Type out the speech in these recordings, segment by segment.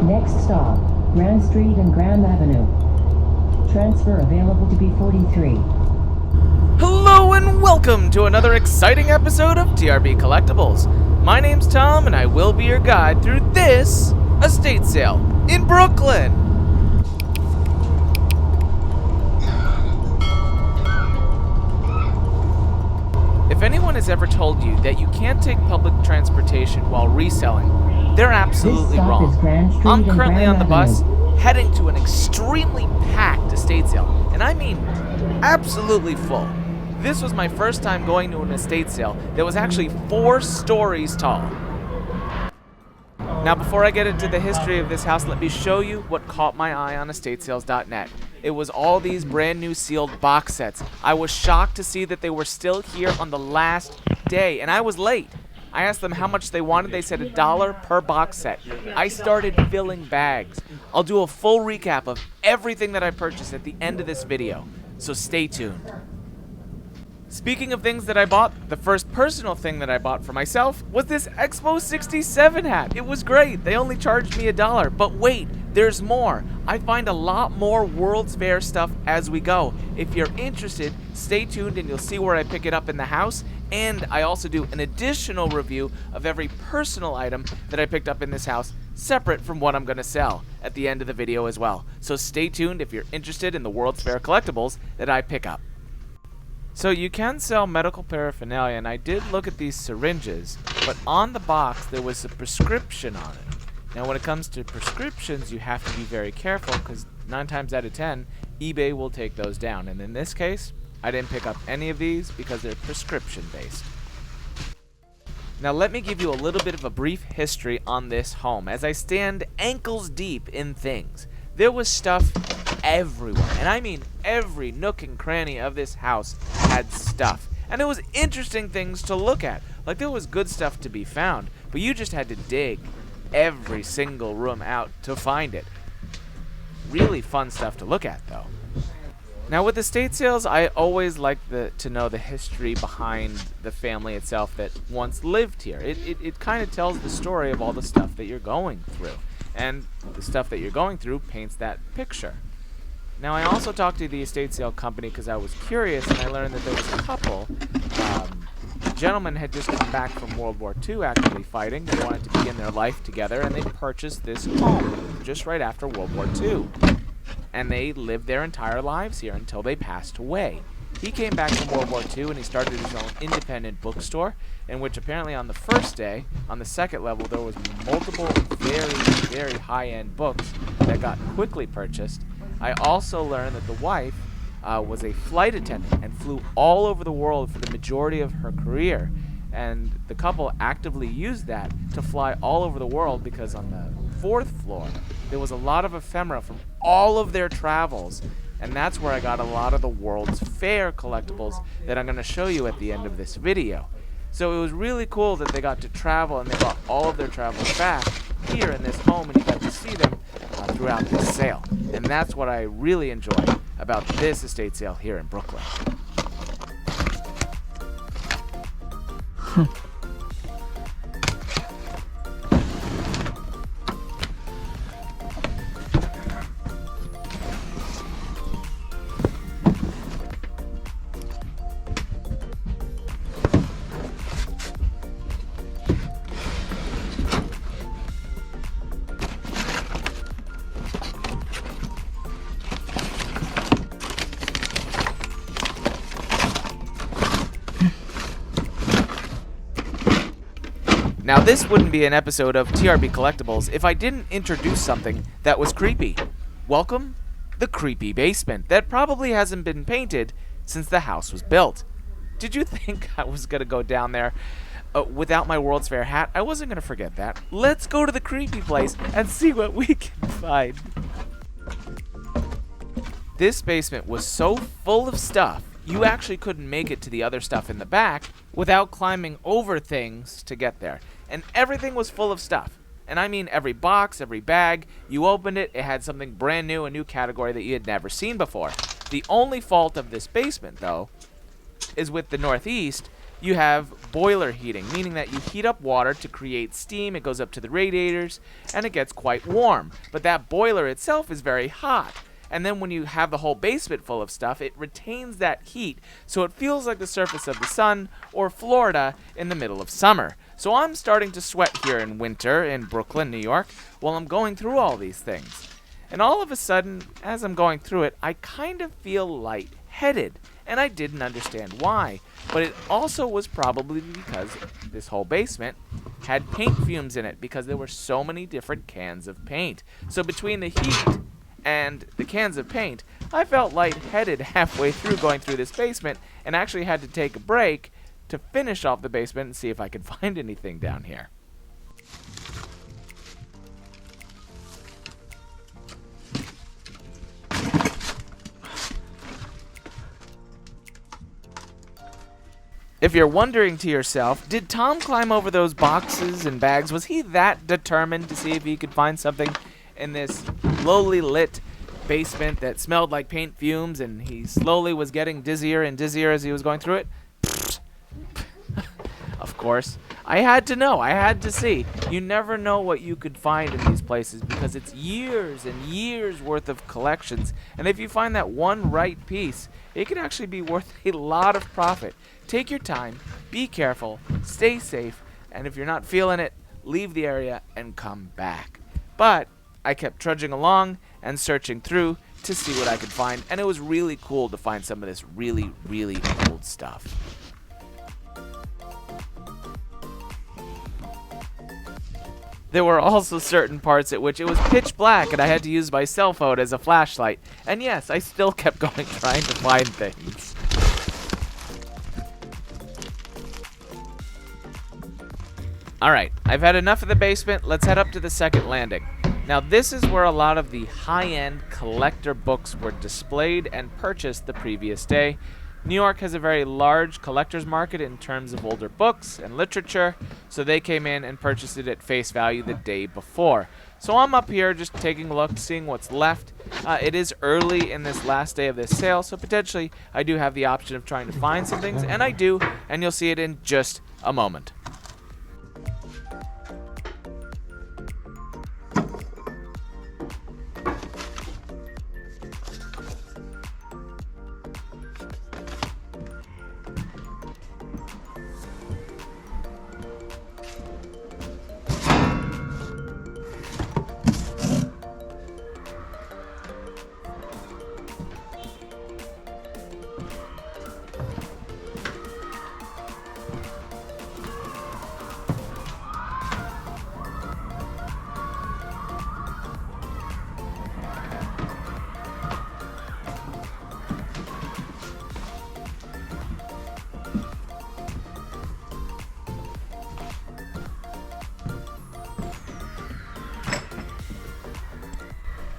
Next stop, Grand Street and Graham Avenue. Transfer available to B43. Hello and welcome to another exciting episode of TRB Collectibles. My name's Tom and I will be your guide through this estate sale in Brooklyn. If anyone has ever told you that you can't take public transportation while reselling, they're absolutely wrong. I'm currently on the bus heading to an extremely packed estate sale, and I mean absolutely full. This was my first time going to an estate sale that was actually 4 stories tall. Now before I get into the history of this house, let me show you what caught my eye on estatesales.net. It was all these brand new sealed box sets. I was shocked to see that they were still here on the last day, and I was late. I asked them how much they wanted. They said $1 per box set. I started filling bags. I'll do a full recap of everything that I purchased at the end of this video, so stay tuned. Speaking of things that I bought, the first personal thing that I bought for myself was this Expo 67 hat. It was great. They only charged me $1. But wait, there's more. I find a lot more World's Fair stuff as we go. If you're interested, stay tuned and you'll see where I pick it up in the house. And I also do an additional review of every personal item that I picked up in this house, separate from what I'm going to sell at the end of the video as well. So stay tuned if you're interested in the World's Fair collectibles that I pick up. So you can sell medical paraphernalia, and I did look at these syringes, but on the box there was a prescription on it. Now when it comes to prescriptions, you have to be very careful because 9 times out of 10, eBay will take those down. And in this case, I didn't pick up any of these because they're prescription based. Now let me give you a little bit of a brief history on this home as I stand ankles deep in things. There was stuff everywhere, and I mean every nook and cranny of this house had stuff. And it was interesting things to look at. Like there was good stuff to be found, but you just had to dig every single room out to find it. Really fun stuff to look at though. Now with estate sales, I always like to know the history behind the family itself that once lived here. It kind of tells the story of all the stuff that you're going through. And the stuff that you're going through paints that picture. Now I also talked to the estate sale company because I was curious, and I learned that there was a couple. The gentleman had just come back from World War II actively fighting. They wanted to begin their life together, and they purchased this home just right after World War II. And they lived their entire lives here until they passed away. He came back from World War II and he started his own independent bookstore, in which apparently on the first day, on the second level, there was multiple very, very high-end books that got quickly purchased. I also learned that the wife was a flight attendant and flew all over the world for the majority of her career. And the couple actively used that to fly all over the world because on the 4th floor, there was a lot of ephemera from all of their travels. And that's where I got a lot of the World's Fair collectibles that I'm going to show you at the end of this video. So it was really cool that they got to travel and they brought all of their travels back here in this home, and you got to see them throughout this sale. And that's what I really enjoy about this estate sale here in Brooklyn. Now this wouldn't be an episode of TRB Collectibles if I didn't introduce something that was creepy. Welcome, the creepy basement that probably hasn't been painted since the house was built. Did you think I was going to go down there without my World's Fair hat? I wasn't going to forget that. Let's go to the creepy place and see what we can find. This basement was so full of stuff, you actually couldn't make it to the other stuff in the back without climbing over things to get there. And everything was full of stuff. And I mean every box, every bag, you opened it, it had something brand new, a new category that you had never seen before. The only fault of this basement, though, is with the northeast, you have boiler heating, meaning that you heat up water to create steam, it goes up to the radiators, and it gets quite warm. But that boiler itself is very hot. And then when you have the whole basement full of stuff, it retains that heat, so it feels like the surface of the sun or Florida in the middle of summer. So I'm starting to sweat here in winter in Brooklyn, New York, while I'm going through all these things. And all of a sudden, as I'm going through it, I kind of feel lightheaded. And I didn't understand why. But it also was probably because this whole basement had paint fumes in it, because there were so many different cans of paint. So between the heat and the cans of paint, I felt lightheaded halfway through going through this basement, and actually had to take a break to finish off the basement and see if I could find anything down here. If you're wondering to yourself, did Tom climb over those boxes and bags? Was he that determined to see if he could find something in this lowly lit basement that smelled like paint fumes, and he slowly was getting dizzier and dizzier as he was going through it? Of course. I had to know. I had to see. You never know what you could find in these places, because it's years and years worth of collections. And if you find that one right piece, it could actually be worth a lot of profit. Take your time, be careful, stay safe, and if you're not feeling it, leave the area and come back. But I kept trudging along and searching through to see what I could find, and it was really cool to find some of this really, really old stuff. There were also certain parts at which it was pitch black and I had to use my cell phone as a flashlight. And yes, I still kept going trying to find things. Alright, I've had enough of the basement. Let's head up to the second landing. Now this is where a lot of the high-end collector books were displayed and purchased the previous day. New York has a very large collector's market in terms of older books and literature, so they came in and purchased it at face value the day before. So I'm up here just taking a look, seeing what's left. It is early in this last day of this sale, so potentially I do have the option of trying to find some things, and I do, and you'll see it in just a moment.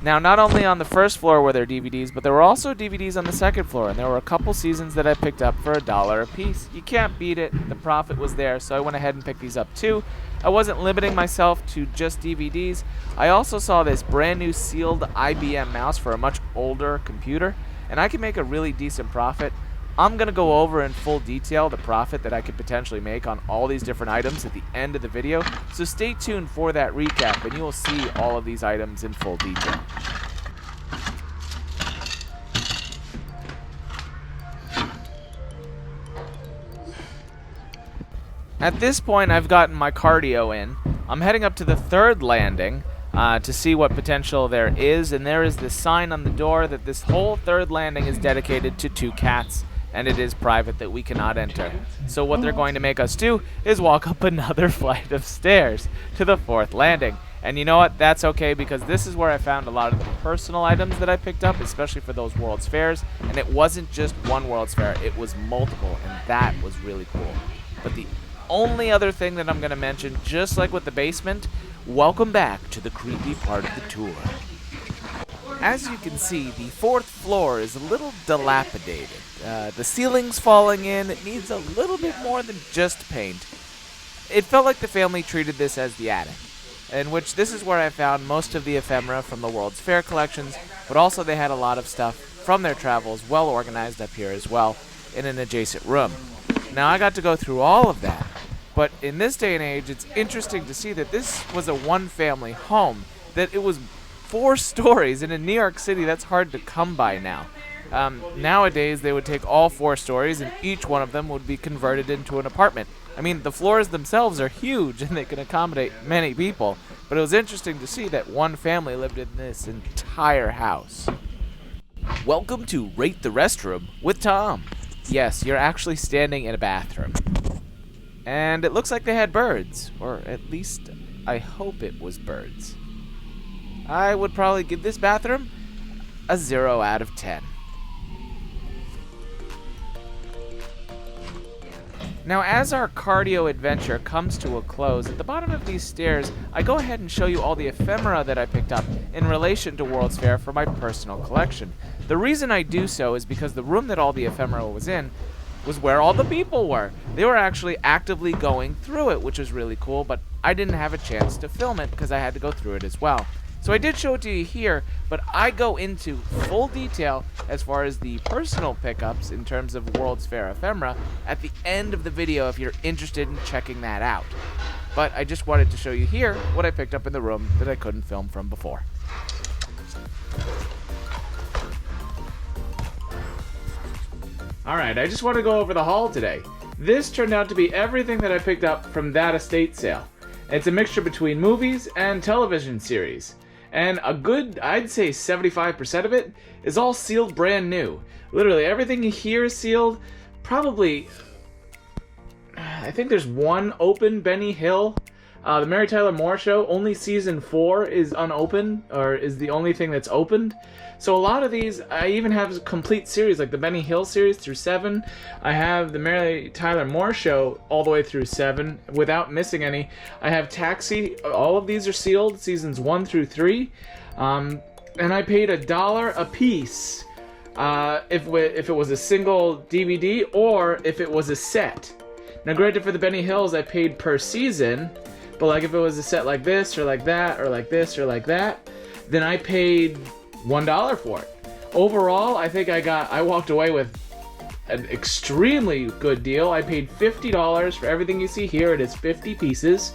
Now, not only on the first floor were there DVDs, but there were also DVDs on the second floor, and there were a couple seasons that I picked up for $1 a piece. You can't beat it. The profit was there, so I went ahead and picked these up too. I wasn't limiting myself to just DVDs. I also saw this brand new sealed IBM mouse for a much older computer, and I can make a really decent profit. I'm going to go over in full detail the profit that I could potentially make on all these different items at the end of the video, so stay tuned for that recap and you will see all of these items in full detail. At this point, I've gotten my cardio in. I'm heading up to the third landing to see what potential there is, and there is this sign on the door that this whole third landing is dedicated to 2 cats. And it is private, that we cannot enter. So what they're going to make us do is walk up another flight of stairs to the 4th landing. And you know what? That's okay, because this is where I found a lot of the personal items that I picked up, especially for those World's Fairs. And it wasn't just one World's Fair, it was multiple, and that was really cool. But the only other thing that I'm going to mention, just like with the basement, welcome back to the creepy part of the tour. As you can see, the 4th floor is a little dilapidated. The ceiling's falling in. It needs a little bit more than just paint. It felt like the family treated this as the attic, in which this is where I found most of the ephemera from the World's Fair collections, but also they had a lot of stuff from their travels well organized up here as well in an adjacent room. Now, I got to go through all of that, but in this day and age, it's interesting to see that this was a one-family home, that it was 4 stories, and in New York City, that's hard to come by now. Nowadays, they would take all 4 stories, and each one of them would be converted into an apartment. I mean, the floors themselves are huge, and they can accommodate many people, but it was interesting to see that one family lived in this entire house. Welcome to Rate the Restroom with Tom. Yes, you're actually standing in a bathroom. And it looks like they had birds, or at least I hope it was birds. I would probably give this bathroom a 0 out of 10. Now, as our cardio adventure comes to a close, at the bottom of these stairs, I go ahead and show you all the ephemera that I picked up in relation to World's Fair for my personal collection. The reason I do so is because the room that all the ephemera was in was where all the people were. They were actually actively going through it, which was really cool, but I didn't have a chance to film it because I had to go through it as well. So I did show it to you here, but I go into full detail as far as the personal pickups in terms of World's Fair ephemera at the end of the video if you're interested in checking that out. But I just wanted to show you here what I picked up in the room that I couldn't film from before. Alright, I just want to go over the haul today. This turned out to be everything that I picked up from that estate sale. It's a mixture between movies and television series. And a good, I'd say 75% of it is all sealed brand new. Literally everything here is sealed. Probably, I think there's one open Benny Hill. The Mary Tyler Moore Show, only season 4 is unopened, or is the only thing that's opened. So a lot of these, I even have a complete series, like the Benny Hill series through 7. I have the Mary Tyler Moore Show all the way through 7, without missing any. I have Taxi, all of these are sealed, seasons 1 through 3. And I paid $1 a piece if it was a single DVD, or if it was a set. Now granted, for the Benny Hills, I paid per season, but like if it was a set like this, or like that, or like this, or like that, then I paid $1 for it. Overall, I think I walked away with an extremely good deal. I paid $50 for everything you see here. It is 50 pieces.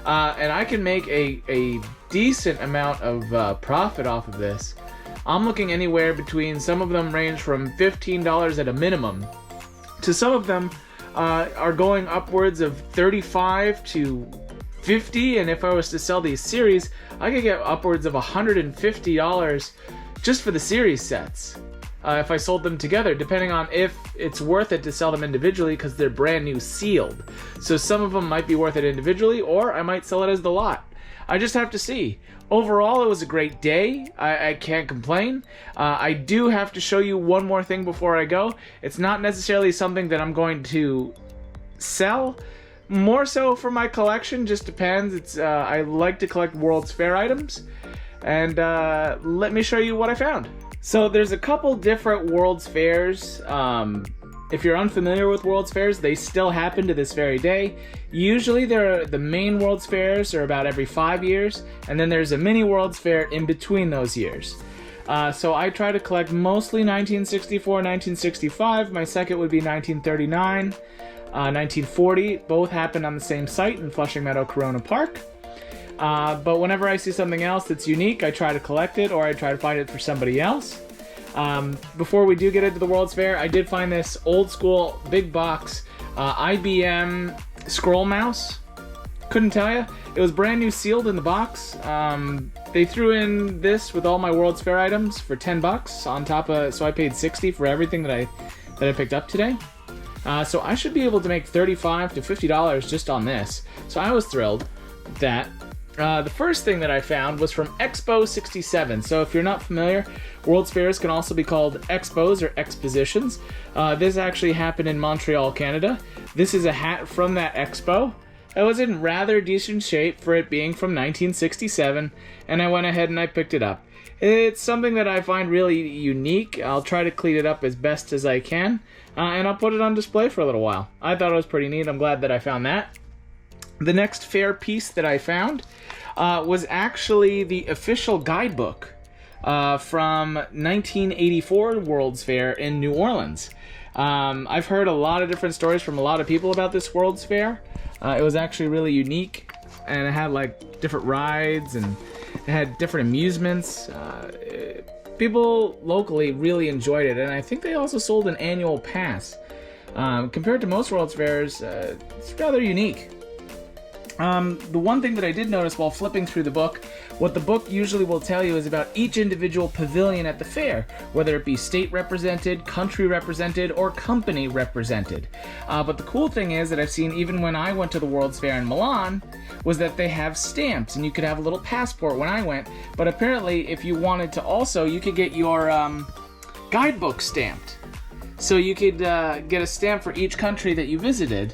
And I can make a decent amount of profit off of this. I'm looking anywhere between, some of them range from $15 at a minimum, to some of them are going upwards of $35 to $50, and if I was to sell these series, I could get upwards of $150 just for the series sets. If I sold them together, depending on if it's worth it to sell them individually because they're brand new sealed. So some of them might be worth it individually, or I might sell it as the lot. I just have to see. Overall, it was a great day. I can't complain. I do have to show you one more thing before I go. It's not necessarily something that I'm going to sell. More so for my collection, just depends. It's I like to collect World's Fair items, and let me show you what I found. So there's a couple different World's Fairs. If you're unfamiliar with World's Fairs, they still happen to this very day. Usually the main World's Fairs are about every 5 years, and then there's a mini World's Fair in between those years. So I try to collect mostly 1964, 1965. My second would be 1939. 1940, both happen on the same site in Flushing Meadow, Corona Park. But whenever I see something else that's unique, I try to collect it, or I try to find it for somebody else. Before we do get into the World's Fair, I did find this old school big box IBM scroll mouse. Couldn't tell you. It was brand new, sealed in the box. They threw in this with all my World's Fair items for $10 on top of, so I paid $60 for everything that I picked up today. So I should be able to make $35 to $50 just on this. So I was thrilled with that. The first thing that I found was from Expo 67. So if you're not familiar, World's Fairs can also be called expos or expositions. This actually happened in Montreal, Canada. This is a hat from that expo. It was in rather decent shape for it being from 1967, and I went ahead and I picked it up. It's something that I find really unique. I'll try to clean it up as best as I can, and I'll put it on display for a little while. I thought it was pretty neat. I'm glad that I found that. The next fair piece that I found was actually the official guidebook from 1984 World's Fair in New Orleans. I've heard a lot of different stories from a lot of people about this World's Fair. It was actually really unique, and it had like different rides and it had different amusements. People locally really enjoyed it, and I think they also sold an annual pass. Compared to most World's Fairs, it's rather unique. The one thing that I did notice while flipping through the book, what the book usually will tell you is about each individual pavilion at the fair, whether it be state represented, country represented, or company represented. But the cool thing is that I've seen even when I went to the World's Fair in Milan, was that they have stamps, and you could have a little passport when I went. But apparently, if you wanted to also, you could get your guidebook stamped. So you could get a stamp for each country that you visited,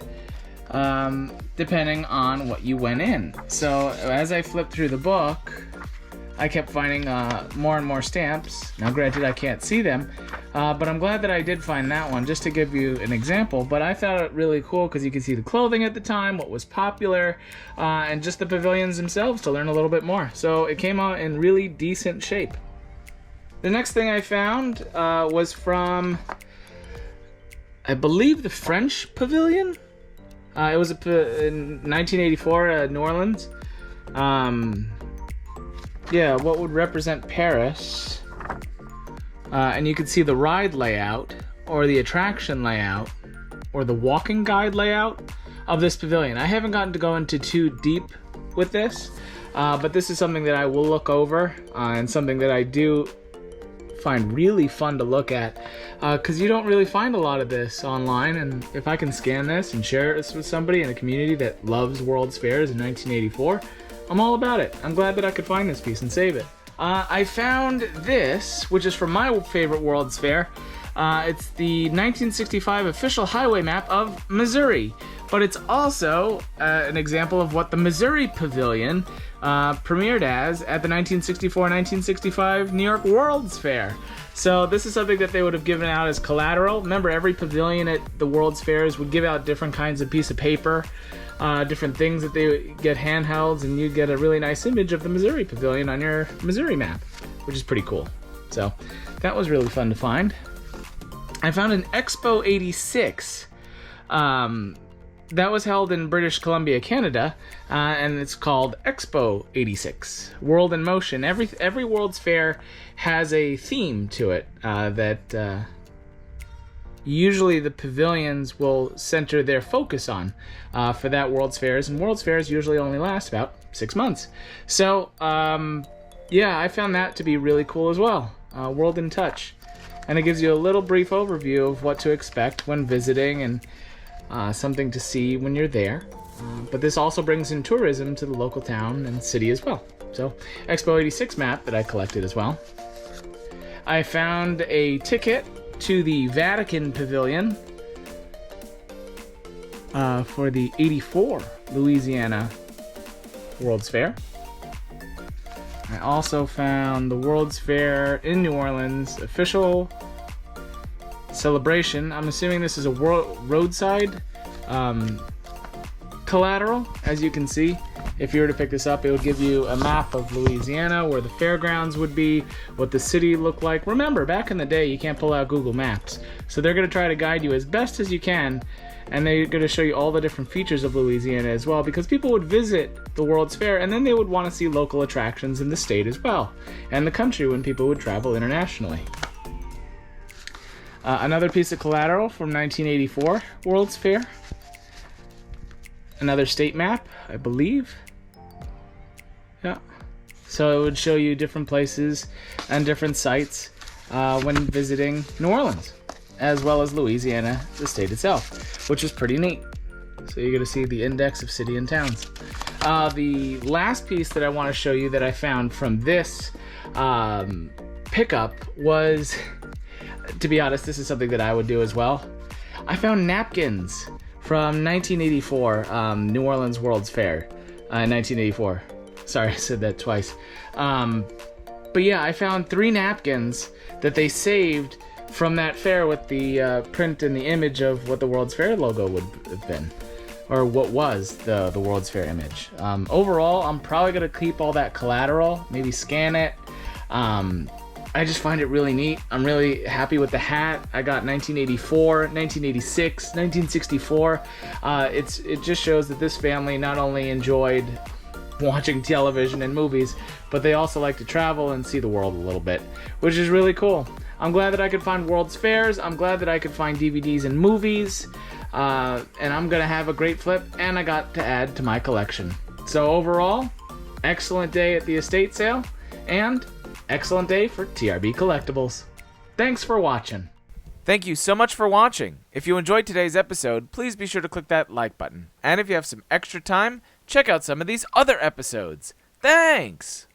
depending on what you went in. So as I flipped through the book, I kept finding more and more stamps. Now granted, I can't see them, but I'm glad that I did find that one, just to give you an example. But I thought it really cool because you could see the clothing at the time, what was popular, and just the pavilions themselves to learn a little bit more. So it came out in really decent shape. The next thing I found was from, I believe, the French Pavilion. It was in 1984, New Orleans. Yeah, what would represent Paris. And you could see the ride layout, or the attraction layout, or the walking guide layout of this pavilion. I haven't gotten to go into too deep with this, but this is something that I will look over, and something that I do find really fun to look at, because you don't really find a lot of this online. And if I can scan this and share this with somebody in a community that loves World's Fairs in 1984, I'm all about it. I'm glad that I could find this piece and save it. I found this, which is from my favorite World's Fair. It's the 1965 official highway map of Missouri, but it's also an example of what the Missouri Pavilion premiered as at the 1964-1965 New York World's Fair. So this is something that they would have given out as collateral. Remember, every pavilion at the World's Fairs would give out different kinds of piece of paper, different things that they would get handhelds, and you get a really nice image of the Missouri Pavilion on your Missouri map, which is pretty cool. So that was really fun to find. I found an Expo 86. That was held in British Columbia, Canada, and it's called Expo 86, World in Motion. Every World's Fair has a theme to it that usually the pavilions will center their focus on for that World's Fairs, and World's Fairs usually only last about 6 months. So, yeah, I found that to be really cool as well, World in Touch. And it gives you a little brief overview of what to expect when visiting, and something to see when you're there. But this also brings in tourism to the local town and city as well. So, Expo 86 map that I collected as well. I found a ticket to the Vatican Pavilion for the 84 Louisiana World's Fair. I also found the World's Fair in New Orleans official celebration. I'm assuming this is a roadside collateral. As you can see, if you were to pick this up, it would give you a map of Louisiana, where the fairgrounds would be, what the city looked like. Remember, back in the day, you can't pull out Google Maps, so they're going to try to guide you as best as you can, and they're going to show you all the different features of Louisiana as well, because people would visit the World's Fair, and then they would want to see local attractions in the state as well, and the country when people would travel internationally. Another piece of collateral from 1984 World's Fair. Another state map, I believe. Yeah. So it would show you different places and different sites when visiting New Orleans, as well as Louisiana, the state itself, which is pretty neat. So you're going to see the index of city and towns. The last piece that I want to show you that I found from this pickup was, to be honest, this is something that I would do as well. I found napkins from 1984 New Orleans World's Fair. 1984. Sorry, I said that twice. But yeah, I found 3 napkins that they saved from that fair with the print and the image of what the World's Fair logo would have been, or what was the World's Fair image. Overall, I'm probably going to keep all that collateral, maybe scan it, I just find it really neat. I'm really happy with the hat. I got 1984, 1986, 1964. It just shows that this family not only enjoyed watching television and movies, but they also like to travel and see the world a little bit, which is really cool. I'm glad that I could find World's Fairs. I'm glad that I could find DVDs and movies. And I'm going to have a great flip, and I got to add to my collection. So overall, excellent day at the estate sale, and excellent day for TRB Collectibles. Thanks for watching. Thank you so much for watching. If you enjoyed today's episode, please be sure to click that like button. And if you have some extra time, check out some of these other episodes. Thanks!